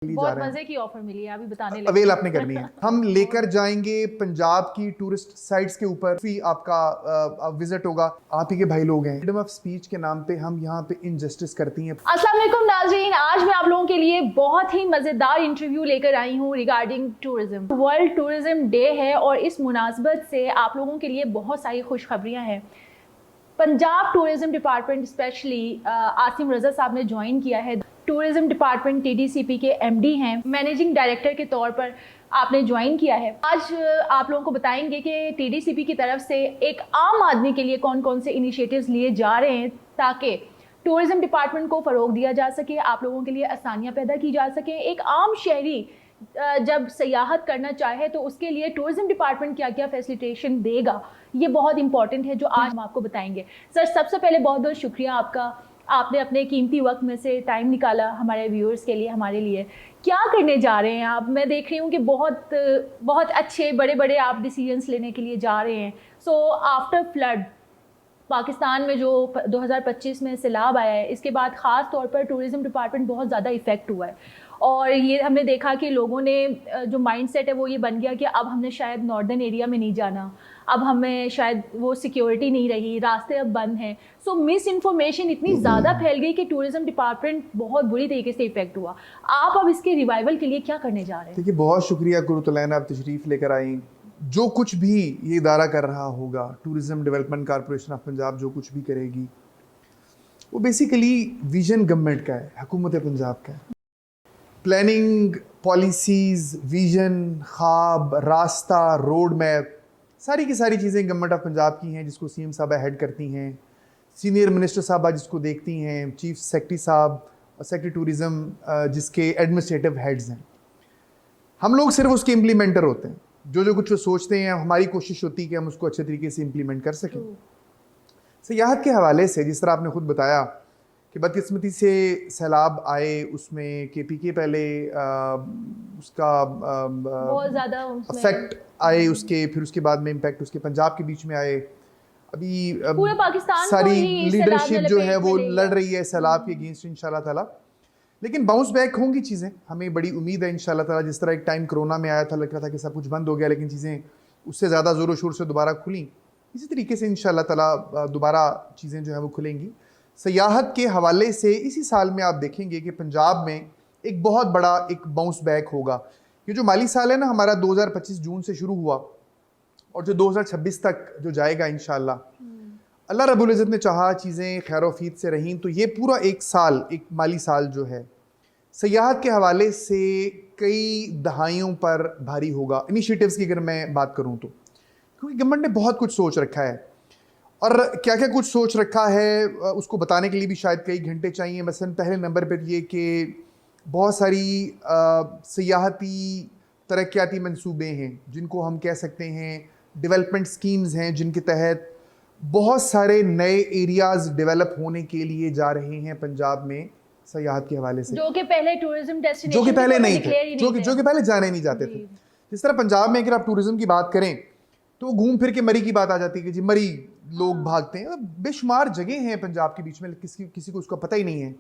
बहुत मजे की ऑफर मिली है, अभी बताने लगे। अवेल आपने करनी है। हम लेकर जाएंगे पंजाब की टूरिस्ट साइट्स के ऊपर, भी आपका विजिट होगा। आप ही के भाई लोग हैं, फ्रीडम ऑफ स्पीच के नाम पे हम यहाँ पे इनजस्टिस करती हैं। अस्सलाम वालेकुम नाज़रीन, आज मैं आप लोगों के लिए बहुत ही मजेदार इंटरव्यू लेकर आई हूँ regarding tourism. World tourism day है और इस मुनासबत से आप लोगों के लिए बहुत सारी खुशखबरियाँ हैं। Punjab tourism department specially Asim Raza साहब ने ज्वाइन किया है। टूरिज्म डिपार्टमेंट TDCP के MD हैं, मैनेजिंग डायरेक्टर के तौर पर आपने ज्वाइन किया है। आज आप लोगों को बताएंगे कि TDCP की तरफ से एक आम आदमी के लिए कौन कौन से इनिशिएटिव्स लिए जा रहे हैं ताकि टूरिज्म डिपार्टमेंट को फ़रोग दिया जा सके, आप लोगों के लिए आसानियाँ पैदा की जा सकें। एक आम शहरी जब सयाहत करना चाहे तो उसके लिए टूरिज्म डिपार्टमेंट क्या क्या फैसिलिटेशन देगा, ये बहुत इंपॉर्टेंट है जो आज हम आपको बताएंगे। सर, सबसे पहले बहुत बहुत शुक्रिया आपका, आपने अपने कीमती वक्त में से टाइम निकाला हमारे व्यूअर्स के लिए, हमारे लिए। क्या करने जा रहे हैं आप? मैं देख रही हूँ कि बहुत बहुत अच्छे बड़े बड़े आप डिसीजंस लेने के लिए जा रहे हैं। सो आफ्टर फ्लड पाकिस्तान में जो 2025 में सैलाब आया है, इसके बाद ख़ास तौर पर टूरिज़्म डिपार्टमेंट बहुत ज़्यादा इफ़ेक्ट हुआ है और ये हमने देखा कि लोगों ने जो माइंडसेट है वो ये बन गया कि अब हमने शायद नॉर्दर्न एरिया में नहीं जाना, अब हमें शायद वो सिक्योरिटी नहीं रही, रास्ते अब बंद हैं। सो मिस इन्फॉर्मेशन इतनी ज़्यादा फैल गई कि टूरिज़्म डिपार्टमेंट बहुत बुरी तरीके से इफ़ेक्ट हुआ। आप अब इसके रिवाइवल के लिए क्या करने जा रहे हैं? देखिए, बहुत शुक्रिया गुरुतुलैन, आप तशरीफ़ लेकर आई। जो कुछ भी ये इदारा कर रहा होगा, tourism development corporation of Punjab जो कुछ भी करेगी, वो बेसिकली विजन गवर्नमेंट का है, हुकूमत पंजाब का है। प्लानिंग, पॉलिसीज़, विजन, ख्वाब, रास्ता, रोड मैप, सारी की सारी चीज़ें गवर्नमेंट ऑफ पंजाब की हैं, जिसको CM साहबा हेड करती हैं, सीनियर मिनिस्टर साहबा जिसको देखती हैं, चीफ सेक्रेटरी साहब और सेक्रेटरी टूरिज़्म जिसके एडमिनिस्ट्रेटिव हेड्स हैं। हम लोग सिर्फ उसके इम्प्लीमेंटर होते हैं। जो कुछ वो सोचते हैं, हमारी कोशिश होती है कि हम उसको अच्छे तरीके से इम्प्लीमेंट कर सकें। सयाहत के हवाले से जिस तरह आपने खुद बताया कि बदकिस्मती से सैलाब आए, उसमें KPK पहले उसका बहुत ज़्यादा अफेक्ट आए उसके, फिर उसके बाद में इम्पैक्ट उसके पंजाब के बीच में आए। अभी पूरे पाकिस्तान सारी को लीडरशिप जो है वो लड़ रही है सैलाब के अगेंस्ट इंशाल्लाह ताला, लेकिन बाउंस बैक होंगी चीज़ें, हमें बड़ी उम्मीद है इंशाल्लाह ताला। जिस तरह एक टाइम कोरोना में आया था, लग रहा था कि सब कुछ बंद हो गया, लेकिन चीज़ें उससे ज़्यादा ज़ोरों शोर से दोबारा खुली। इसी तरीके से इंशाल्लाह ताला दोबारा चीज़ें जो है वो खुलेंगी। सयाहत के हवाले से इसी साल में आप देखेंगे कि पंजाब में एक बहुत बड़ा एक बाउंस बैक होगा। ये जो माली साल है ना हमारा, 2025 जून से शुरू हुआ और जो 2026 तक जो जाएगा इंशाल्लाह, अल्लाह रब्बुल इज़्ज़त ने चाहा, चीज़ें खैरोफीत से रहीं, तो ये पूरा एक साल, एक माली साल जो है सयाहत के हवाले से कई दहाइयों पर भारी होगा। इनिशिएटिव्स की अगर मैं बात करूं तो, क्योंकि गवर्नमेंट ने बहुत कुछ सोच रखा है और क्या क्या कुछ सोच रखा है उसको बताने के लिए भी शायद कई घंटे चाहिए। मसलन पहले नंबर पर ये कि बहुत सारी सियाहती तरक्याती मंसूबे हैं, जिनको हम कह सकते हैं डेवलपमेंट स्कीम्स हैं, जिनके तहत बहुत सारे नए एरियाज़ डेवलप होने के लिए जा रहे हैं पंजाब में सयाहत के हवाले से, जो कि पहले टूरिज्म डेस्टिनेशन जो कि पहले नहीं थे, जो कि पहले जाने नहीं जाते थे। जिस तरह पंजाब में अगर आप टूरिज्म की बात करें तो घूम फिर के मरी की बात आ जाती है कि जी मरी लोग भागते हैं। बेशुमार जगह हैं पंजाब के बीच में, किसी को उसका पता ही नहीं है।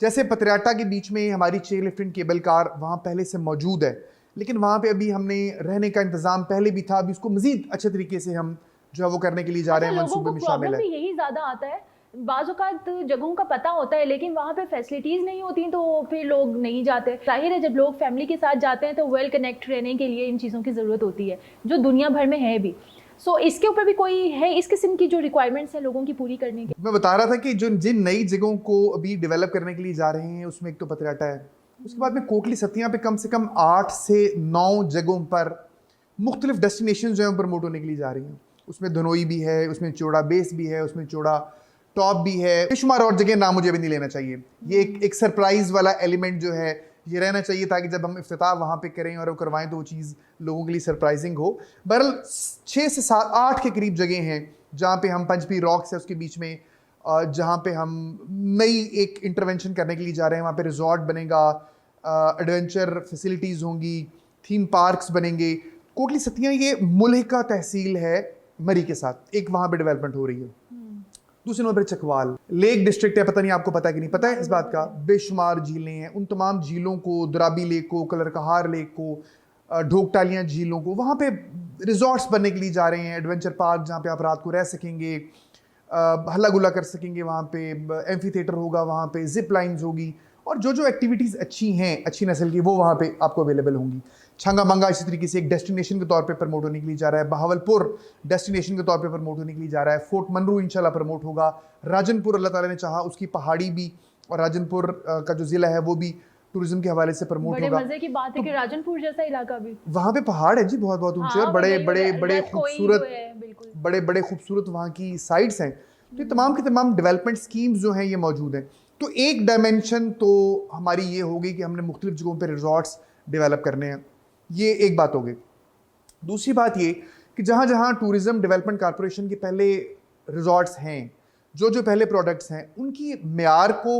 जैसे पतरियाटा के बीच में हमारी चेयर लिफ्टिंग केबल कार वहाँ पहले से मौजूद है, लेकिन वहाँ पे अभी हमने रहने का इंतज़ाम पहले भी था, अभी उसको मज़ीद अच्छे तरीके से हम जो है वो करने के लिए जा रहे हैं, मंसूबे में शामिल है। यही ज़्यादा आता है, बाज़-औक़ात जगहों का पता होता है लेकिन वहाँ पे फैसिलिटीज़ नहीं होती तो फिर लोग नहीं जाते। जाहिर है जब लोग फैमिली के साथ जाते हैं तो वेल कनेक्ट रहने के लिए इन चीज़ों की ज़रूरत होती है, जो दुनिया भर में है भी। सो इसके ऊपर भी कोई है इस किस्म की जो रिक्वायरमेंट्स हैं लोगों की पूरी करने की? मैं बता रहा था कि जो जिन नई जगहों को अभी डेवलप करने के लिए जा रहे हैं, उसमें एक तो पतरियाटा है, उसके बाद में कोटली सतियाँ पे कम से कम 8 से 9 जगहों पर मुख्तलिफ डेस्टिनेशन जो है प्रमोट होने के लिए जा रही हैं। उसमें धनोई भी है, उसमें चौड़ा बेस भी है, उसमें चौड़ा टॉप भी है, बेशुमार और जगह नाम मुझे भी नहीं लेना चाहिए। ये एक सरप्राइज वाला एलिमेंट जो है ये रहना चाहिए, ताकि जब हम इफ्तिताह वहाँ पे करें और वो करवाएं तो वो चीज़ लोगों के लिए सरप्राइजिंग हो। बहरहाल 6 से 7 8 के करीब जगह हैं जहाँ पे हम पंचपी रॉक्स है उसके बीच में, जहाँ पे हम नई एक इंटरवेंशन करने के लिए जा रहे हैं। वहाँ पे रिजॉर्ट बनेगा, एडवेंचर फैसिलिटीज़ होंगी, थीम पार्क्स बनेंगे। कोटली सतियाँ ये मुल्हिका तहसील है मरी के साथ, एक वहाँ पे डेवलपमेंट हो रही है। दूसरे नंबर पर चकवाल लेक डिस्ट्रिक्ट है, पता नहीं आपको पता है कि नहीं पता है इस बात का। बेशुमार झीलें हैं, उन तमाम झीलों को, दुराबी लेक को, कलरकहार लेक को, ढोकटालियाँ झीलों को, वहाँ पे रिजॉर्ट्स बनने के लिए जा रहे हैं, एडवेंचर पार्क जहाँ पे आप रात को रह सकेंगे, हल्ला गुल्ला कर सकेंगे, वहाँ पे एम्फी थिएटर होगा, वहाँ पे जिप लाइन्स होगी, और जो जो एक्टिविटीज़ अच्छी हैं, अच्छी नस्ल की, वो वहाँ पे आपको अवेलेबल होंगी। छंगा मंगा इसी तरीके से एक डेस्टिनेशन के तौर पे प्रमोट होने के लिए जा रहा है, बहावलपुर डेस्टिनेशन के तौर पे प्रमोट होने के लिए जा रहा है, फोर्ट मनरू इंशाल्लाह प्रमोट होगा, राजनपुर अल्लाह ताला ने चाहा उसकी पहाड़ी भी और राजनपुर का जो ज़िला है वो भी टूरिज्म के हवाले से प्रमोट होगा। बड़े मजे की बात है कि राजनपुर जैसा इलाका भी, वहाँ पे पहाड़ है जी बहुत बहुत ऊंचे, और बड़े बड़े बड़े खूबसूरत, बड़े बड़े खूबसूरत वहाँ की साइट्स हैं। तो तमाम की तमाम डेवलपमेंट स्कीम्स जो हैं ये मौजूद हैं। तो एक डायमेंशन तो हमारी ये होगी कि हमने मुख्तलिफ जगहों पर रिजॉर्ट्स डेवलप करने हैं, ये एक बात हो गई। दूसरी बात ये कि जहाँ जहाँ टूरिज़्म डेवलपमेंट कॉरपोरेशन के पहले रिजॉर्ट्स हैं, जो जो पहले प्रोडक्ट्स हैं, उनकी मेयार को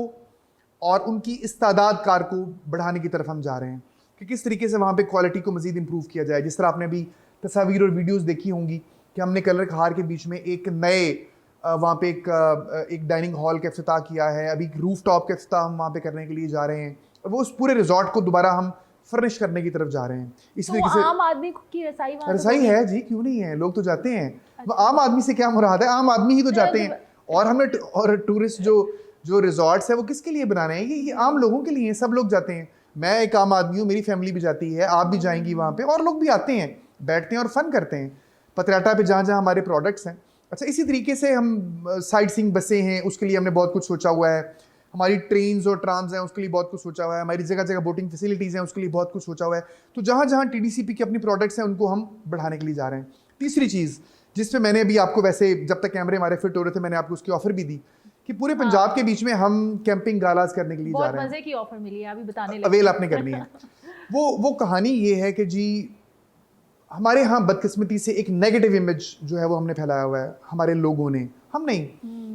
और उनकी इस्तादाद कार को बढ़ाने की तरफ हम जा रहे हैं कि किस तरीके से वहाँ पे क्वालिटी को मज़ीद इम्प्रूव किया जाए। जिस तरह आपने अभी तस्वीर और वीडियोस देखी होंगी कि हमने कलरकहार के बीच में एक नए वहाँ पे एक डाइनिंग हॉल का इफ्तिताह किया है, अभी रूफ टॉप का इफ्तिताह हम वहाँ पे करने के लिए जा रहे हैं, और वो उस पूरे रिजॉर्ट को दोबारा हम फर्निश करने की तरफ जा रहे हैं। इस तरीके से आम आदमी की रसाई है जी, क्यों नहीं है, लोग तो जाते हैं। अच्छा। आम आदमी से क्या मुराद है, आम आदमी ही तो जाते हैं। और हमें और टूरिस्ट जो रिजॉर्ट्स है वो किसके लिए बनाने हैं, ये आम लोगों के लिए हैं, सब लोग जाते हैं। मैं एक आम आदमी हूँ, मेरी फैमिली भी जाती है, आप भी जाएंगी वहाँ पे, और लोग भी आते हैं, बैठते हैं और फन करते हैं पतराटा पे जहाँ जहाँ हमारे प्रोडक्ट्स हैं। अच्छा, इसी तरीके से हम साइट सीइंग बसें हैं, उसके लिए हमने बहुत कुछ सोचा हुआ है, हमारी ट्रेन्स और ट्राम्स हैं उसके लिए बहुत कुछ सोचा हुआ है, हमारी जगह जगह बोटिंग फैसिलिटीज़ हैं उसके लिए बहुत कुछ सोचा हुआ है। तो जहाँ जहाँ TDCP के अपनी प्रोडक्ट्स हैं उनको हम बढ़ाने के लिए जा रहे हैं। तीसरी चीज़ जिस पे मैंने अभी आपको, वैसे जब तक कैमरे हमारे फिट हो रहे थे, मैंने आपको उसकी ऑफर भी दी कि पूरे पंजाब के बीच में हम कैंपिंग गालाज करने के लिए जा रहे हैं। मजे की ऑफर मिली है, अभी बताने लगे, अवेल आपने करनी है। वो कहानी ये है कि जी हमारे यहाँ बदकिस्मती से एक नेगेटिव इमेज जो है वो हमने फैलाया हुआ है हमारे लोगों ने, हम नहीं,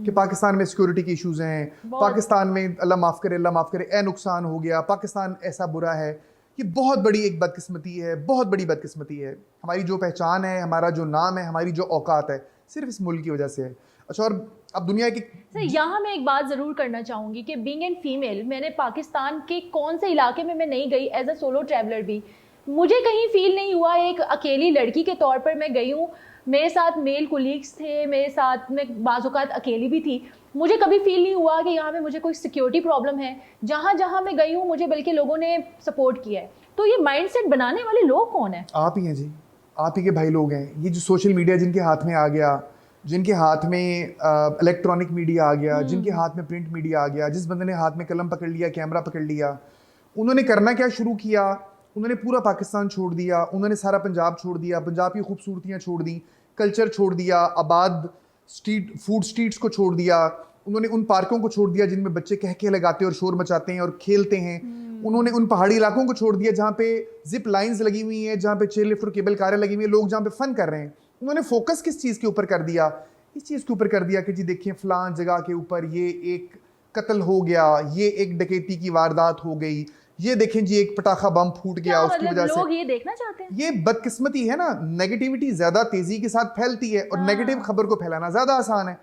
कि पाकिस्तान में सिक्योरिटी के इश्यूज हैं, पाकिस्तान में अल्लाह माफ़ करे ए नुकसान हो गया, पाकिस्तान ऐसा बुरा है। ये बहुत बड़ी एक बदकिस्मती है, बहुत बड़ी बदकिस्मती है। हमारी जो पहचान है, हमारा जो नाम है, हमारी जो औकात है, सिर्फ इस मुल्क की वजह से है। अच्छा, और अब दुनिया की यहाँ मैं एक बात ज़रूर करना चाहूँगी कि बीइंग एन फीमेल, मैंने पाकिस्तान के कौन से इलाके में मैं नहीं गई, एज अ सोलो ट्रैवलर भी मुझे कहीं फील नहीं हुआ, एक अकेली लड़की के तौर पर मैं गई हूँ, मेरे साथ मेल कोलीग्स थे, मेरे साथ में बाज़ औक़ात अकेली भी थी, मुझे कभी फील नहीं हुआ कि यहाँ पे मुझे कोई सिक्योरिटी प्रॉब्लम है। जहाँ जहाँ मैं गई हूँ मुझे बल्कि लोगों ने सपोर्ट किया है। तो ये माइंडसेट बनाने वाले लोग कौन है? आप ही हैं जी, आप ही के भाई लोग हैं। ये जो सोशल मीडिया जिनके हाथ में आ गया, जिनके हाथ में इलेक्ट्रॉनिक मीडिया आ गया, जिनके हाथ में प्रिंट मीडिया आ गया, जिस बंदे ने हाथ में कलम पकड़ लिया, कैमरा पकड़ लिया, उन्होंने करना क्या शुरू किया, उन्होंने पूरा पाकिस्तान छोड़ दिया, उन्होंने सारा पंजाब छोड़ दिया, पंजाब की खूबसूरतियाँ छोड़ दी, कल्चर छोड़ दिया, आबाद फूड स्ट्रीट्स को छोड़ दिया, उन्होंने उन पार्कों को छोड़ दिया जिनमें बच्चे कह के लगाते और शोर मचाते हैं और खेलते हैं, उन्होंने उन पहाड़ी इलाकों को छोड़ दिया जहाँ पे जिप लाइंस लगी हुई हैं, जहाँ पे चेयर लिफ्ट और केबल कारें लगी हुई हैं, लोग जहाँ पे फन कर रहे हैं। उन्होंने फोकस किस चीज़ के ऊपर कर दिया? इस चीज़ के ऊपर कर दिया कि जी देखिए फलां जगह के ऊपर ये एक कत्ल हो गया, ये एक डकैती की वारदात हो गई, ये देखें जी एक पटाखा बम फूट गया, उसकी वजह से लोग ये देखना चाहते हैं। ये बदकिस्मती है ना, नेगेटिविटी ज्यादा तेजी के साथ फैलती है और नेगेटिव खबर को फैलाना ज्यादा आसान है।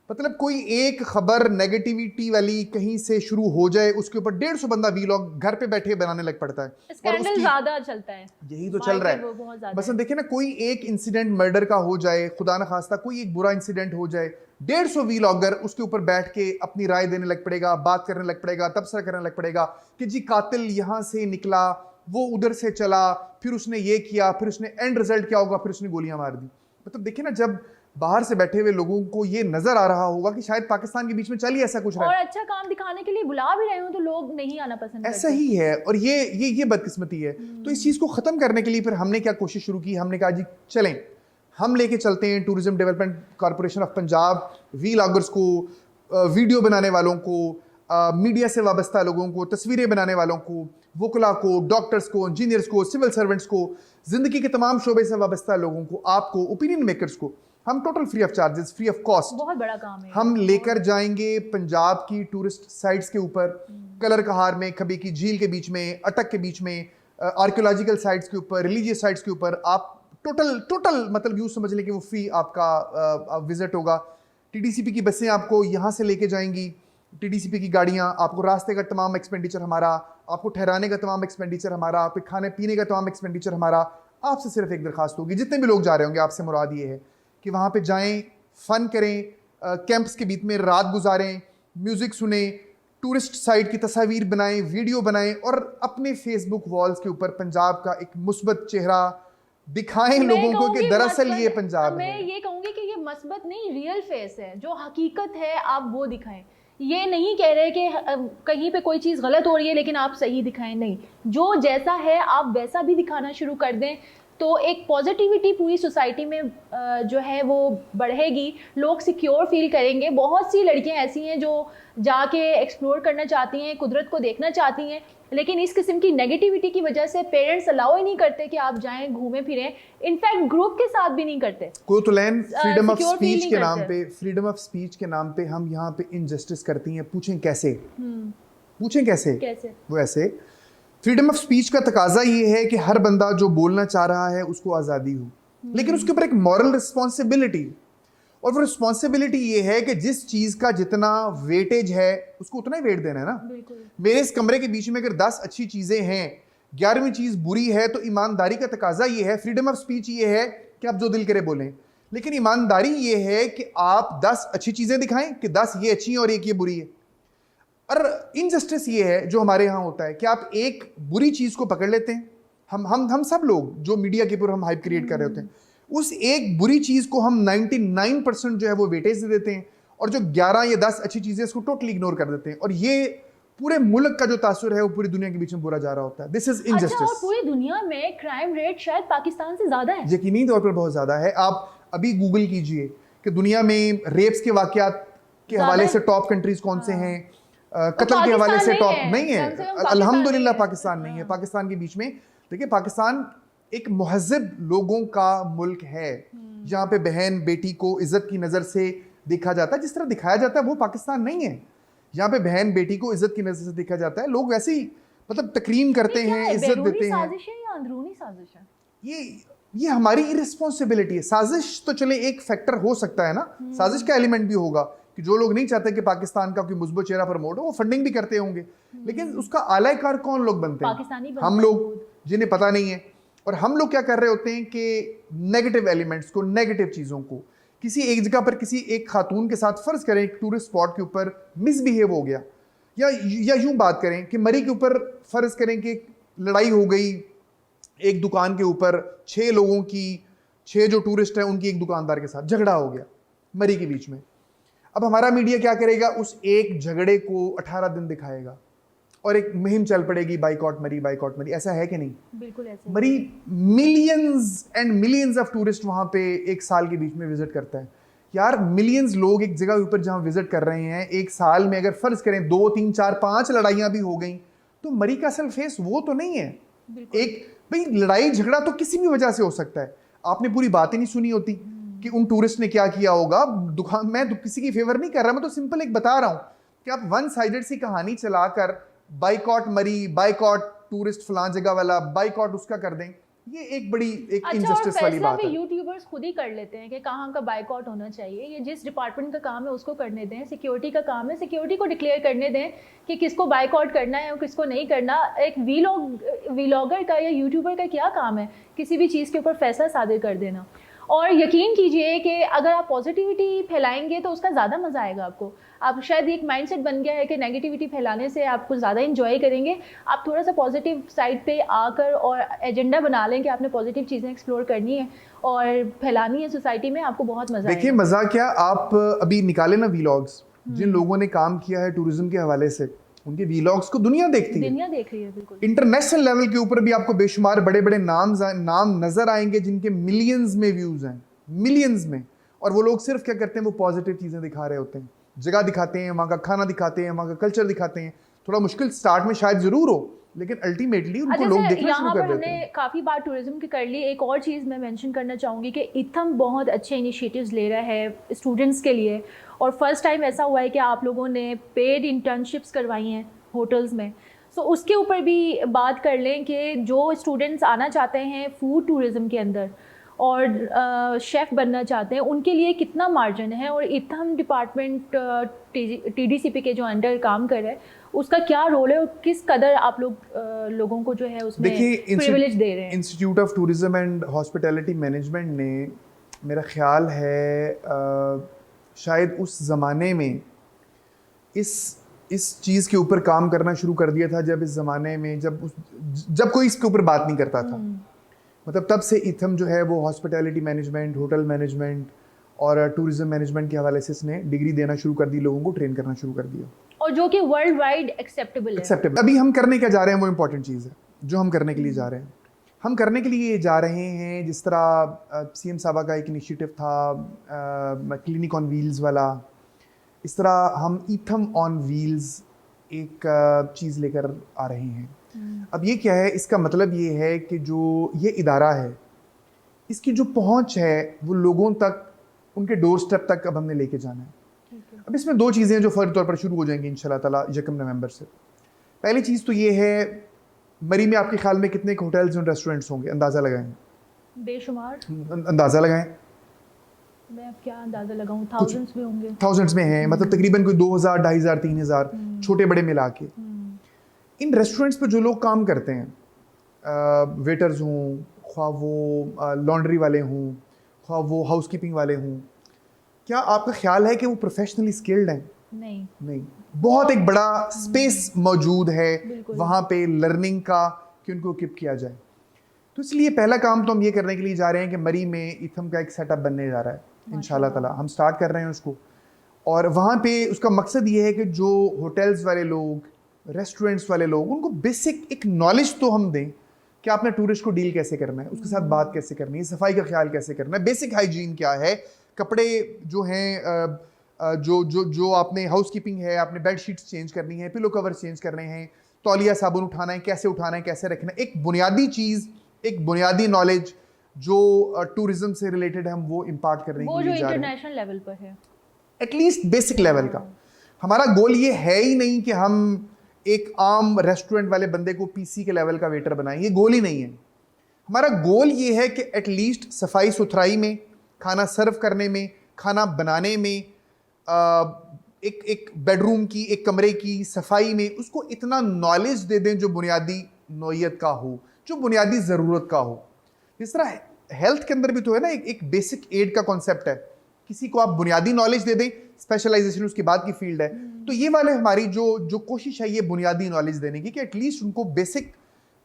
मतलब कोई एक खबर नेगेटिविटी वाली कहीं से शुरू हो जाए, उसके ऊपर 150 बंदा वीलॉग घर पे बैठे बनाने लग पड़ता है, स्कैंडल ज्यादा चलता है, यही तो चल रहा है। बस देखिए ना, कोई एक इंसिडेंट मर्डर का हो जाए, खुदा न खास्ता कोई एक बुरा इंसिडेंट हो जाए, 150 वीलॉगर उसके ऊपर बैठ के अपनी राय देने लग पड़ेगा, बात करने लग पड़ेगा, तबसरा करने लग पड़ेगा कि जी कातिल यहाँ से निकला, वो उधर से चला, फिर उसने ये किया, फिर उसने एंड रिजल्ट क्या होगा, फिर उसने गोलियां मार दी। मतलब देखिए ना, जब बाहर से बैठे हुए लोगों को ये नजर आ रहा होगा कि शायद पाकिस्तान के बीच में चल ही ऐसा कुछ रहा है और अच्छा काम दिखाने के लिए बुला भी रहे हो तो लोग नहीं आना पसंद ऐसा ही है। और ये बदकिस्मती है। तो इस चीज को खत्म करने के लिए फिर हमने क्या कोशिश शुरू की, हमने कहा जी चलें हम लेके चलते हैं tourism development corporation of Punjab vloggers को, वीडियो बनाने वालों को, मीडिया से वाबस्ता लोगों को, तस्वीरें बनाने वालों को, वकला को, डॉक्टर्स को, इंजीनियर्स को, सिविल सर्वेंट्स को, जिंदगी के तमाम शोबे से वाबस्ता लोगों को, आपको, ओपिनियन मेकर्स को हम total free of charges, free of cost, बहुत बड़ा काम है, हम लेकर जाएंगे पंजाब की टूरिस्ट साइट्स के ऊपर, कलरकहार में, खबी की झील के बीच में, अटक के बीच में, आर्कियोलॉजिकल साइट्स के ऊपर, रिलीजियस साइट्स के ऊपर। आप टोटल मतलब यूँ समझ लें कि वो फ्री आपका विजिट होगा। टीडीसीपी की बसें आपको यहाँ से लेके जाएंगी, टीडीसीपी की गाड़ियाँ, आपको रास्ते का तमाम एक्सपेंडिचर हमारा, आपको ठहराने का तमाम एक्सपेंडिचर हमारा, आपके खाने पीने का तमाम एक्सपेंडिचर हमारा। आपसे सिर्फ एक दरखास्त होगी, जितने भी लोग जा रहे होंगे आपसे मुराद ये है कि वहाँ पे जाएं, फ़न करें, कैंप्स के बीच में रात गुजारें, म्यूज़िक सुने, टूरिस्ट साइट की तस्वीर बनाएं, वीडियो बनाएं और अपने फेसबुक वॉल्स के ऊपर पंजाब का एक मुस्बत चेहरा दिखाएं लोगों को कि दरअसल ये पंजाब मैं है। ये कहूंगी कि ये मस्बत नहीं, रियल फेस है, जो हकीकत है आप वो दिखाएं। ये नहीं कह रहे कि कहीं पे कोई चीज़ गलत हो रही है लेकिन आप सही दिखाएं, नहीं, जो जैसा है आप वैसा भी दिखाना शुरू कर दें तो एक पॉजिटिविटी पूरी सोसाइटी में जो है वो बढ़ेगी, लोग सिक्योर फील करेंगे। बहुत सी लड़कियां ऐसी हैं जो जाके एक्सप्लोर करना चाहती हैं, कुदरत को देखना चाहती हैं, लेकिन इस किस्म की नेगेटिविटी की वजह से पेरेंट्स अलाउ ही नहीं करते कि आप जाएं घूमें फिरें, इनफैक्ट ग्रुप के साथ भी नहीं करते। कोतुलैन फ्रीडम ऑफ स्पीच के नाम पे, फ्रीडम ऑफ स्पीच के नाम पे हम यहाँ पे इनजस्टिस करती हैं। पूछें कैसे? पूछें कैसे? वो ऐसे, फ्रीडम ऑफ स्पीच का तकाजा ये है कि हर बंदा जो बोलना चाह रहा है उसको आज़ादी हो, लेकिन उसके ऊपर एक मॉरल रिस्पॉन्सिबिलिटी, और वो रिस्पॉन्सिबिलिटी ये है कि जिस चीज़ का जितना वेटेज है उसको उतना ही वेट देना है ना। मेरे इस कमरे के बीच में अगर 10 अच्छी चीज़ें हैं, 11वीं चीज़ बुरी है, तो ईमानदारी का तकाजा ये है, फ्रीडम ऑफ स्पीच ये है कि आप जो दिल करे बोलें, लेकिन ईमानदारी ये है कि आप 10 अच्छी चीज़ें दिखाएं कि 10 ये अच्छी हैं और एक ये बुरी है। और इनजस्टिस ये है जो हमारे यहाँ होता है कि आप एक बुरी चीज़ को पकड़ लेते हैं, हम सब लोग जो मीडिया के ऊपर हम हाइप क्रिएट कर रहे होते हैं, उस एक बुरी चीज़ को हम 99% जो है वो वेटेज दे देते हैं, और जो 11 या 10 अच्छी चीज़ें उसको टोटली इग्नोर कर देते हैं, और ये पूरे मुल्क का जो तासुर है वो पूरी दुनिया के बीच में बुरा जा रहा होता है। This is injustice. अच्छा, और पूरी दुनिया में क्राइम रेट शायद पाकिस्तान से ज़्यादा है, यकीनी तौर पर बहुत ज़्यादा है। आप अभी गूगल कीजिए कि दुनिया में रेप्स के वाक़यात के हवाले से टॉप कंट्रीज कौन से हैं, कत्ल के हवाले से टॉप नहीं है। अल्हम्दुलिल्लाह पाकिस्तान नहीं है। पाकिस्तान के बीच में देखिए, पाकिस्तान एक महज़ब लोगों का मुल्क है, जहाँ पे बहन बेटी को इज्जत की नज़र से देखा जाता है। जिस तरह दिखाया जाता है वो पाकिस्तान नहीं है। यहाँ पे बहन बेटी को इज्जत की नज़र से देखा जाता है, लोग वैसे ही मतलब तकरीम करते हैं, इज्जत देते हैं। साजिश है या अंदरूनी साजिश है? ये हमारी इररिस्पॉन्सिबिलिटी है। साजिश तो चले एक फैक्टर हो सकता है ना, साजिश का एलिमेंट भी होगा कि जो लोग नहीं चाहते कि पाकिस्तान का कोई मुस्बत चेहरा प्रमोट हो वो फंडिंग भी करते होंगे, लेकिन उसका आलाकार कौन लोग बनते हैं? हम लोग, जिन्हें पता नहीं है। और हम लोग क्या कर रहे होते हैं कि नेगेटिव एलिमेंट्स को, नेगेटिव चीज़ों को, किसी एक जगह पर किसी एक खातून के साथ फ़र्ज़ करें एक टूरिस्ट स्पॉट के ऊपर मिसबिहेव हो गया, या यूं बात करें कि मरी के ऊपर फ़र्ज़ करें कि लड़ाई हो गई एक दुकान के ऊपर, 6 लोगों की, 6 जो टूरिस्ट हैं उनकी एक दुकानदार के साथ झगड़ा हो गया मरी के बीच में। अब हमारा मीडिया क्या करेगा, उस एक झगड़े को 18 दिन दिखाएगा और एक मुहिम चल पड़ेगी, बाइकॉट मरी, बाइकॉट मरी। ऐसा है कि नहीं? बिल्कुल ऐसा। मरी millions and millions of tourist वहाँ पे एक साल के बीच में विजिट करता है। यार मिलियंस लोग एक जगह के ऊपर जहाँ विजिट कर रहे हैं, एक साल में अगर फ़र्ज़ करें 2, 3, 4, 5 लड़ाइयाँ भी हो गई, तो मरी का असल फेस वो तो नहीं है। एक भाई लड़ाई झगड़ा तो किसी भी वजह से हो सकता है। आपने पूरी बात ही नहीं सुनी होती कि उन टूरिस्ट ने क्या किया होगा। दुकान, मैं किसी की फेवर नहीं कर रहा, मैं तो सिंपल एक बता रहा हूँ कि आप वन साइडेड सी कहानी चलाकर बाइकॉट मरी, बाइकॉट टूरिस्ट फलां जगह वाला, बाइकॉट उसका कर दें, ये एक बड़ी एक इनजस्टिस वाली बात है। यूट्यूबर्स खुद ही कर लेते हैं कि कहाँ का बाइकॉट होना चाहिए। ये जिस डिपार्टमेंट का काम है उसको करने दें, सिक्योरिटी का काम है सिक्योरिटी को डिक्लेयर करने दें कि किसको बाइकॉट करना है और किसको नहीं करना। एक वीलॉगर का या यूट्यूबर का क्या काम है किसी भी चीज़ के ऊपर फैसला सादिर कर देना। और यकीन कीजिए कि अगर आप पॉजिटिविटी फैलाएंगे तो उसका ज़्यादा मज़ा आएगा आपको। आप शायद एक माइंडसेट बन गया है कि नेगेटिविटी फैलाने से आप कुछ ज़्यादा इंजॉय करेंगे। आप थोड़ा सा पॉजिटिव साइड पे आकर और एजेंडा बना लें कि आपने पॉजिटिव चीज़ें एक्सप्लोर करनी है और फैलानी है सोसाइटी में, आपको बहुत मज़ा आएगा। देखिए मज़ा क्या, आप अभी निकाले ना वीलॉग्स, जिन लोगों ने काम किया है टूरिज्म के हवाले से, उनके वीलॉग्स को दुनिया देखती है, दुनिया देख रही है। बिल्कुल इंटरनेशनल लेवल के ऊपर भी आपको बेशुमार बड़े बड़े नाम नजर आएंगे जिनके मिलियंस में व्यूज हैं, मिलियंस में। और वो लोग सिर्फ क्या करते हैं, वो पॉजिटिव चीजें दिखा रहे होते हैं, जगह दिखाते हैं, वहाँ का खाना दिखाते हैं, वहाँ का कल्चर दिखाते हैं। थोड़ा मुश्किल स्टार्ट में शायद जरूर हो, लेकिन अल्टीमेटली उनको लोग देखना शुरू कर देते हैं। हमने काफ़ी बार टूरिज्म की कर ली। एक और चीज़ मैं मेंशन करना चाहूँगी कि इथम बहुत अच्छे इनिशिएटिव्स ले रहा है स्टूडेंट्स के लिए, और फर्स्ट टाइम ऐसा हुआ है कि आप लोगों ने पेड इंटर्नशिप्स करवाई हैं होटल्स में। सो उसके ऊपर भी बात कर लें कि जो स्टूडेंट्स आना चाहते हैं फूड टूरिज़्म के अंदर, और शेफ़ बनना चाहते हैं, उनके लिए कितना मार्जिन है, और इथम डिपार्टमेंट TDCP के जो अंडर काम कर रहे हैं उसका क्या रोल है, और किस कदर आप लोगों को जो है उसमें प्रिविलेज दे रहे हैं? Institute of tourism and hospitality management ने, मेरा ख्याल है शायद उस ज़माने में इस चीज़ के ऊपर काम करना शुरू कर दिया था जब इस ज़माने में जब कोई इसके ऊपर बात नहीं करता था। मतलब तब से इथम जो है वो हॉस्पिटैलिटी मैनेजमेंट, होटल मैनेजमेंट और टूरिज्म मैनेजमेंट के हवाले से इसने डिग्री देना शुरू कर दी, लोगों को ट्रेन करना शुरू कर दिया, और जो कि वर्ल्ड वाइड एक्सेप्टेबल है। अभी हम करने क्या जा रहे हैं वो इंपॉर्टेंट चीज़ है जो हम करने के लिए जा रहे हैं। हम करने के लिए जा रहे हैं, जिस तरह CM साहबा का एक इनिशिएटिव था क्लिनिक ऑन व्हील्स वाला, इस तरह हम इथम ऑन व्हील्स एक चीज़ लेकर आ रहे हैं। अब ये क्या है, इसका मतलब ये है कि जो ये इदारा है इसकी जो पहुंच है वो लोगों तक, उनके डोर स्टेप तक अब हमने लेके जाना है। अब इसमें दो चीज़ें जो फौरी तौर पर शुरू हो जाएंगी इंशाल्लाह ताला 1 नवंबर से। पहली चीज़ तो ये है, मरी में आपके ख्याल में कितने होटल्स और रेस्टोरेंट्स होंगे, अंदाज़ा लगाएं? बेशुमार। अंदाज़ा लगाएं। मैं अब क्या अंदाज़ा लगाऊं, थाउजेंड्स में होंगे। थाउजेंड्स में हैं, मतलब तकरीबन कोई 2000, 2500, 3000 छोटे बड़े मिला के। इन रेस्टोरेंट्स पे जो लोग काम करते हैं, वेटर्स हों, ख्वाह वो लॉन्ड्री वाले हों, ख्वाह वो हाउसकीपिंग वाले हों, क्या आपका ख्याल है कि वो प्रोफेशनली स्किल्ड हैं? नहीं। बहुत एक बड़ा स्पेस मौजूद है वहाँ पे लर्निंग का कि उनको इक्विप किया जाए। तो इसलिए पहला काम तो हम ये करने के लिए जा रहे हैं कि मरी में इथम का एक सेटअप बनने जा रहा है इंशाल्लाह ताला। हम स्टार्ट कर रहे हैं उसको, और वहाँ पे उसका मकसद ये है कि जो होटल्स वाले लोग, रेस्टोरेंट्स वाले लोग, उनको बेसिक एक नॉलेज तो हम दें कि आपने टूरिस्ट को डील कैसे करना है, उसके साथ बात कैसे करनी है, सफाई का ख्याल कैसे करना है, बेसिक हाइजीन क्या है, कपड़े जो हैं जो आपने हाउस कीपिंग है, आपने बेड शीट्स चेंज करनी है, पिलो कवर चेंज करने हैं, तौलिया साबुन उठाना है, कैसे उठाना है, कैसे रखना है, एक बुनियादी चीज़, एक बुनियादी नॉलेज जो टूरिज्म से रिलेटेड है, हम वो इम्पार्ट करने के लिए जा रहे हैं, जो इंटरनेशनल लेवल पर है, एटलीस्ट बेसिक लेवल का। हमारा गोल ये है ही नहीं कि हम एक आम रेस्टोरेंट वाले बंदे को PC के लेवल का वेटर बनाएं, ये गोल ही नहीं है। हमारा गोल ये है कि एटलीस्ट सफाई सुथराई में, खाना सर्व करने में, खाना बनाने में, एक बेडरूम की, एक कमरे की सफाई में उसको इतना नॉलेज दे दें जो बुनियादी नौइयत का हो, जो बुनियादी ज़रूरत का हो। जिस तरह हेल्थ के अंदर भी तो है ना, एक बेसिक एड का कॉन्सेप्ट है, किसी को आप बुनियादी नॉलेज दे दें, स्पेशलाइजेशन उसके बाद की फील्ड है। तो ये वाले हमारी जो कोशिश है ये बुनियादी नॉलेज देने की, कि एटलीस्ट उनको बेसिक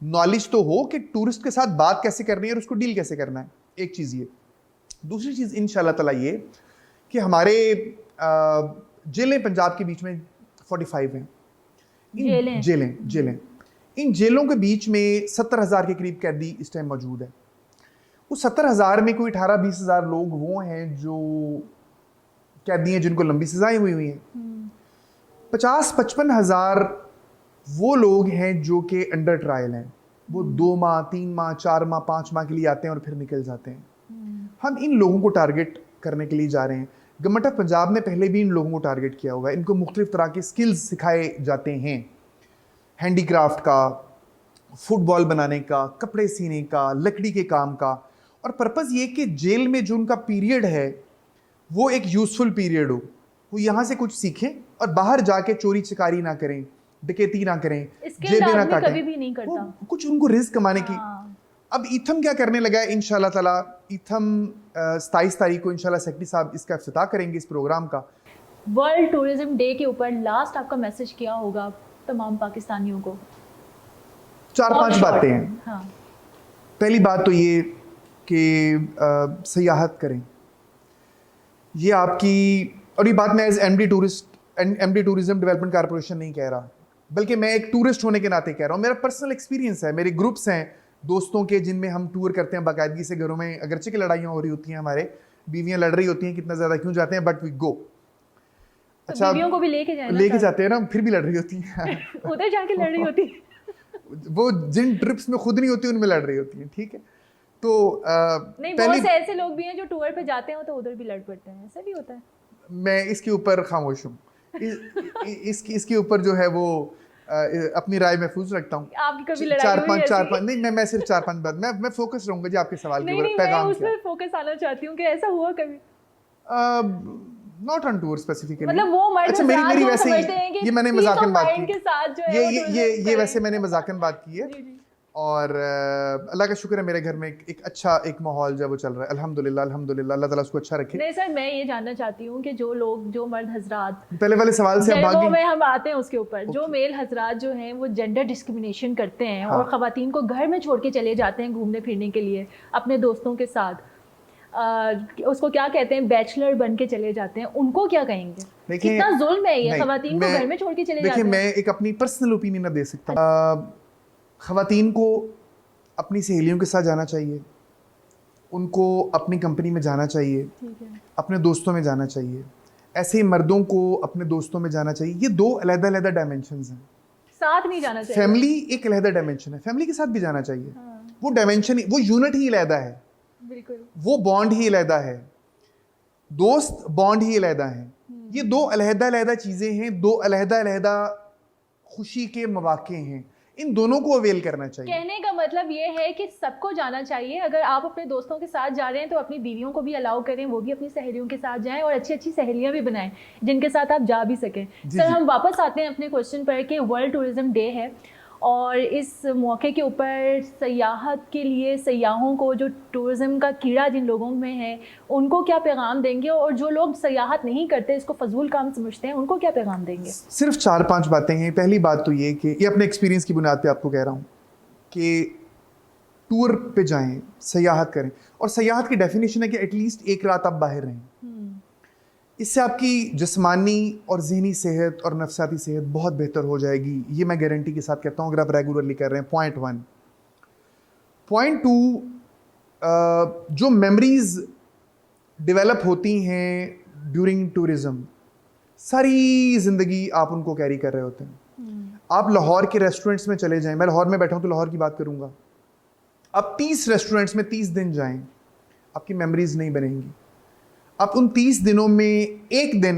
नॉलेज तो हो कि टूरिस्ट के साथ बात कैसे करनी है और उसको डील कैसे करना है। एक चीज़ ये। दूसरी चीज़ इंशाल्लाह ताला ये कि हमारे जेलें पंजाब के बीच में 45 हैं। जेलें इन जेलों के बीच में 70,000 के करीब कैदी इस टाइम मौजूद है। उस 70,000 में कोई 18-20 हज़ार लोग वो हैं जो कैदी हैं जिनको लंबी सजाएं हुई हैं। 50-55 हज़ार वो लोग हैं जो कि अंडर ट्रायल हैं, वो 2 माह 3 माह 4 माह 5 माह के लिए आते हैं और फिर निकल जाते हैं। हम इन लोगों को टारगेट करने के लिए जा रहे हैं। गवर्नमेंट ऑफ पंजाब ने पहले भी इन लोगों को टारगेट किया हुआ है। इनको मुख्तलिफ तरह के स्किल्स सिखाए जाते हैं, हैंडीक्राफ्ट का, फुटबॉल बनाने का, कपड़े सीने का, लकड़ी के काम का। और पर्पज़ ये कि जेल में जो उनका पीरियड है वो एक यूज़फुल पीरियड हो, वो यहाँ से कुछ सीखें और बाहर जाके चोरी चकारी ना करें, डकैती ना करें, जेबें ना काटें, कभी भी नहीं करता। कुछ उनको रिस्क कमाने की। अब इथम क्या करने लगा है इंशाल्लाह ताला, इथम 27 तारीख को इंशाल्लाह सेक्रेटरी साहब इसका इफ्तिताह करेंगे इस प्रोग्राम का। वर्ल्ड टूरिज्म डे के ऊपर लास्ट आपका मैसेज क्या होगा तमाम पाकिस्तानियों को? 4-5 बातें हैं। हाँ। पहली बात तो ये कि सयाहत करें, ये आपकी, और ये बात मैं as MD tourism development corporation नहीं कह रहा, बल्कि मैं एक टूरिस्ट होने के नाते कह रहा हूँ। मेरा पर्सनल एक्सपीरियंस है, मेरे ग्रुप्स हैं दोस्तों के जिनमें हम टूर करते हैं बाकायदगी से। घरों में अगरचे की लड़ाइयाँ हो रही होती हैं, हमारे बीवियाँ लड़ रही होती हैं कितना ज़्यादा क्यों जाते हैं, बट वी गो। अच्छा, बीवियों को भी लेके जाते हैं ना, फिर भी लड़ रही होती हैं उधर जाके लड़ रही होती है वो जिन ट्रिप्स में खुद नहीं होती उनमें लड़ रही होती हैं, ठीक है। तो नहीं, बहुत से ऐसे लोग भी हैं जो टूर पे जाते हैं तो उधर भी लड़ पड़ते हैं, ऐसा भी होता है। मैं इसके ऊपर खामोश हूँ। इसके ऊपर जो है वो अपनी राय महफूज रखता हूँ। आपकी कभी लड़ाई हुई चार पांच नहीं, मैं सिर्फ 4-5 बात मैं फोकस रहूंगा जी आपके सवाल के ऊपर। पैगाम मैं उस पर फोकस आना चाहती हूँ कि ऐसा हुआ कभी? नॉट ऑन टूर स्पेसिफिकली, मतलब वो मर्द अच्छा मेरी वैसे समझते हैं कि ये मैंने मजाकन बात की, के साथ जो है ये वैसे मैंने मजाकन बात की है। और अल्लाह का शुक्र है मेरे घर में एक अच्छा एक माहौल जो है वो चल रहा है, अल्हम्दुलिल्लाह अल्हम्दुलिल्लाह, अल्लाह ताला उसको अच्छा रखे। नहीं सर, मैं ये जानना चाहती हूँ कि जो लोग, जो मर्द हजरात, पहले वाले सवाल से अब में हम आते हैं उसके ऊपर, जो मेल हजरात जो हैं वो जेंडर डिस्क्रिमिनेशन करते हैं और ख़वातीन को घर में छोड़ के चले जाते हैं घूमने फिरने के लिए अपने दोस्तों के साथ, उसको क्या कहते हैं, बैचलर बन के चले जाते हैं, उनको क्या कहेंगे? कितना जुल्म है ये, ख़वातीन को घर में छोड़ के चले जाते हैं। देखिए मैं एक अपनी पर्सनल ओपिनियन दे सकता हूँ। ख़वातीन को अपनी सहेलियों के साथ जाना चाहिए, उनको अपनी कंपनी में जाना चाहिए, अपने दोस्तों में जाना चाहिए, ऐसे ही मर्दों को अपने दोस्तों में जाना चाहिए। ये 2 अलग-अलग डायमेंशंस हैं, साथ नहीं जाना चाहिए। फैमिली एक अलग डायमेंशन है, फैमिली के साथ भी जाना चाहिए। वो डायमेंशन, वो यूनिट ही अलग है, बिल्कुल वो बॉन्ड ही अलग है, दोस्त बॉन्ड ही अलग है। ये 2 अलग-अलग चीज़ें हैं, 2 अलग-अलग खुशी के मौके हैं, इन दोनों को अवेल करना चाहिए। कहने का मतलब ये है कि सबको जाना चाहिए। अगर आप अपने दोस्तों के साथ जा रहे हैं तो अपनी बीवियों को भी अलाउ करें, वो भी अपनी सहेलियों के साथ जाएं और अच्छी अच्छी सहेलियां भी बनाएं जिनके साथ आप जा भी सकें। सर हम वापस आते हैं अपने क्वेश्चन पर कि वर्ल्ड टूरिज्म डे है और इस मौके के ऊपर सयाहत के लिए सयाहों को, जो टूरिज़्म का कीड़ा जिन लोगों में है, उनको क्या पैगाम देंगे? और जो लोग सयाहत नहीं करते, इसको फजूल काम समझते हैं, उनको क्या पैगाम देंगे? सिर्फ 4-5 बातें हैं। पहली बात तो ये कि ये अपने एक्सपीरियंस की बुनियाद पे आपको कह रहा हूँ कि टूर पे जाएं, सयाहत करें। और सयाहत की डेफिनेशन है कि एटलीस्ट एक रात आप बाहर रहें। इससे आपकी जिस्मानी और ज़हनी सेहत और नफसियाती सेहत बहुत बेहतर हो जाएगी, ये मैं गारंटी के साथ कहता हूँ, अगर आप रेगुलरली कर रहे हैं। पॉइंट 1। पॉइंट 2, जो मेमोरीज डेवलप होती हैं ड्यूरिंग टूरिज़्म, सारी ज़िंदगी आप उनको कैरी कर रहे होते हैं। आप लाहौर के रेस्टोरेंट्स में चले जाएं, मैं लाहौर में बैठा हूँ तो लाहौर की बात करूँगा, आप 30 रेस्टोरेंट्स में 30 दिन जाएं, आपकी मेमोरीज नहीं बनेंगी। आप उन 30 दिनों में एक दिन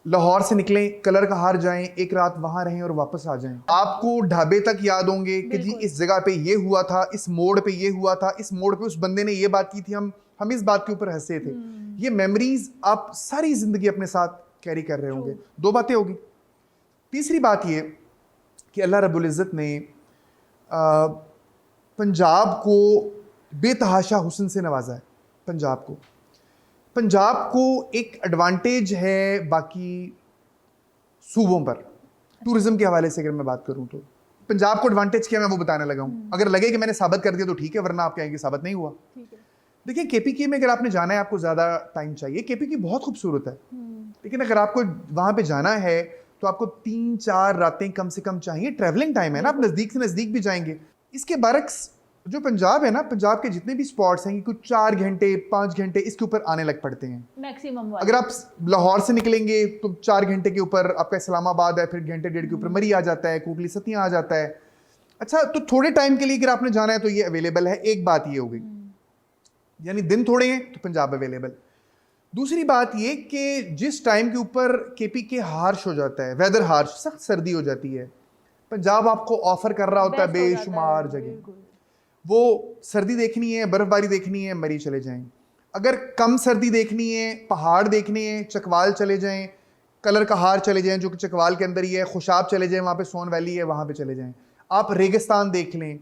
लाहौर से निकलें, कलर का हार जाएं, एक रात वहां रहें और वापस आ जाएं। आपको ढाबे तक याद होंगे कि जी इस जगह पे ये हुआ था, इस मोड़ पे ये हुआ था, इस मोड़ पे उस बंदे ने ये बात की थी, हम इस बात के ऊपर हंसे थे। ये मेमोरीज आप सारी जिंदगी अपने साथ कैरी कर रहे होंगे। 2 बातें होगी। तीसरी बात ये कि अल्लाह रब्बुल इज़्ज़त ने पंजाब को बेतहाशा हुस्न से नवाजा है। पंजाब को एक एडवांटेज है बाकी सूबों पर, टूरिज्म के हवाले से अगर मैं बात करूं तो पंजाब को एडवांटेज क्या, मैं वो बताने लगा हूं। अगर लगे कि मैंने साबित कर दिया तो ठीक है, वरना आप कहेंगे साबित नहीं हुआ। देखिए केपीके में अगर आपने जाना है, आपको ज़्यादा टाइम चाहिए। केपीके बहुत खूबसूरत है, लेकिन अगर आपको वहाँ पे जाना है तो आपको 3-4 रातें कम से कम चाहिए। ट्रैवलिंग टाइम है ना, आप नज़दीक से नज़दीक भी जाएंगे। इसके बरक्स जो पंजाब है ना, पंजाब के जितने भी स्पॉट्स हैं, कुछ 4 घंटे 5 घंटे इसके ऊपर आने लग पड़ते हैं मैक्सिमम। अगर आप लाहौर से निकलेंगे तो 4 घंटे के ऊपर आपका इस्लामाबाद है, फिर घंटे 1.5 के ऊपर मरी आ जाता है, कोटली सतियाँ आ जाता है। अच्छा, तो थोड़े टाइम के लिए अगर आपने जाना है तो ये अवेलेबल है। एक बात ये हो गई, यानी दिन थोड़े हैं तो पंजाब अवेलेबल। दूसरी बात ये कि जिस टाइम के ऊपर केपीके हार्श हो जाता है, वेदर हार्श, सख्त सर्दी हो जाती है, पंजाब आपको ऑफर कर रहा होता है बेशुमार जगह। वो सर्दी देखनी है, बर्फबारी देखनी है, मरी चले जाएं। अगर कम सर्दी देखनी है, पहाड़ देखने हैं, चकवाल चले जाएं, कलर का हार चले जाएं जो कि चकवाल के अंदर ही है, खुशाब चले जाएं, वहाँ पे सोन वैली है, वहाँ पे चले जाएं। आप रेगिस्तान देख लें।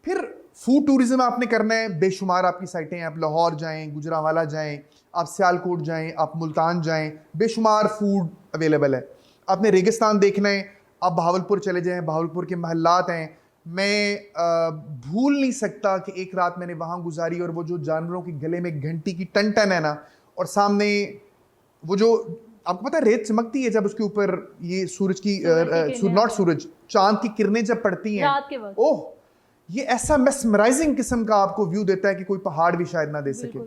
फिर फूड टूरिज्म आपने करना है, बेशुमार आपकी साइटें हैं। आप लाहौर जाएं, गुजरांवाला जाएं, आप सियालकोट जाएं, आप मुल्तान जाएं, बेशुमार फूड अवेलेबल है। आपने रेगिस्तान देखना है, आप बहावलपुर चले जाएं, बहावलपुर के महल्लात हैं। मैं भूल नहीं सकता कि एक रात मैंने वहाँ गुजारी और वो जो जानवरों के गले में घंटी की टन है ना, और सामने वो जो आपको पता है रेत चमकती है जब उसके ऊपर ये सूरज की नॉट सूरज, चांद की किरणें जब पड़ती हैं, ओह, ये ऐसा मेस्मराइजिंग किस्म का आपको व्यू देता है कि कोई पहाड़ भी शायद ना दे सके।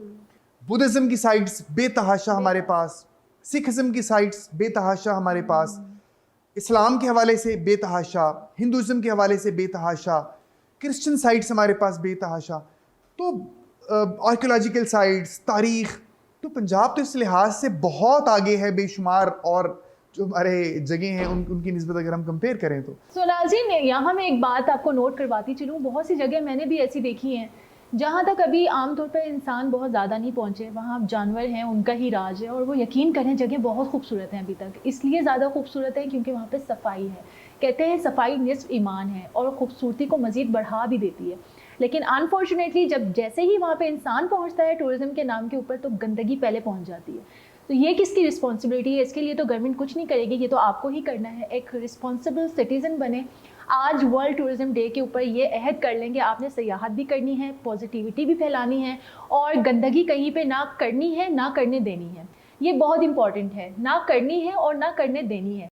बुद्धिज्म की साइट्स बेतहाशा हमारे पास, सिखिज्म की साइट्स बेतहाशा हमारे पास, इस्लाम के हवाले से बेतहाशा, हिंदुज़म के हवाले से बेतहाशा, क्रिश्चियन साइट्स हमारे पास बेतहाशा। तो आर्कियोलॉजिकल साइट्स, तारीख़, तो पंजाब तो इस लिहाज से बहुत आगे है बेशुमार और जो हमारे जगह हैं उनकी निस्बत अगर हम कंपेयर करें तो। सो नाज़रीन, यहाँ मैं एक बात आपको नोट करवाती चलूँ, बहुत सी जगह मैंने भी ऐसी देखी हैं जहाँ तक अभी आमतौर पर इंसान बहुत ज़्यादा नहीं पहुँचे, वहाँ जानवर हैं, उनका ही राज है, और वो यकीन करें जगह बहुत खूबसूरत हैं अभी तक, इसलिए ज़्यादा खूबसूरत है क्योंकि वहाँ पे सफाई है। कहते हैं सफाई निस्फ ईमान है और खूबसूरती को मज़ीद बढ़ा भी देती है। लेकिन अनफॉर्चुनेटली जब जैसे ही वहाँ पे इंसान पहुँचता है टूरिज़्म के नाम के ऊपर, तो गंदगी पहले पहुँच जाती है। तो ये किसकी रिस्पॉन्सिबिलिटी है? इसके लिए तो गवर्नमेंट कुछ नहीं करेगी, ये तो आपको ही करना है। एक रिस्पॉन्सिबल सिटीज़न बने। आज वर्ल्ड टूरिज़्म डे के ऊपर ये अहद कर लें कि आपने सयाहत भी करनी है, पॉजिटिविटी भी फैलानी है, और गंदगी कहीं पे ना करनी है, ना करने देनी है। ये बहुत इंपॉर्टेंट है, ना करनी है और ना करने देनी है।